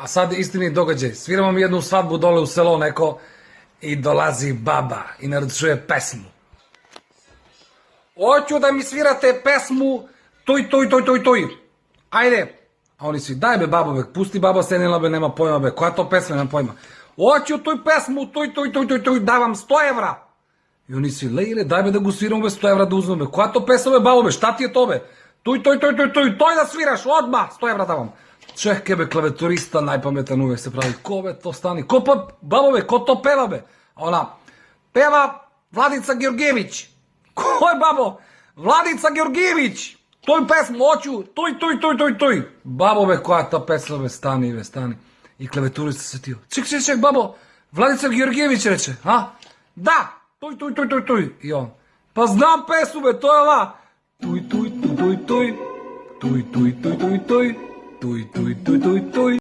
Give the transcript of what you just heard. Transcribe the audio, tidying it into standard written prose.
А сад истини догаѓај. Свираме ми едну свадбу доле у село неко и долази баба и наречува песму. Оќу да ми свирате песму тој. Ајде. А они си, дај бе бабо бе, пусти баба седнела бе, нема појма бе. Која то песма, нема појма. Оќу тој песму, тој, давам 100 евра. И они си, лејле, дај бе да го свирам бе, 100 евра да узмем бе. Која то песма бе, бабо бе, шта ти е то бе? Тој да свираш, одма, 100 евра давам. Чехке бе, клаветуриста, најпаметен увек се прави. Ко бе, то стани? Ко па, бабо бе, ко то пева бе? А она, пева Владица Георгиевич. Кој бабо? Владица Георгиевич. Тој песма, оќу, тој. Бабо бе, која та песма бе, стани. И клаветуриста се тио. Чек, бабо, Владица Георгиевич рече, а? Да, тој. И он, па знам песму бе, тоа е ова. Тој.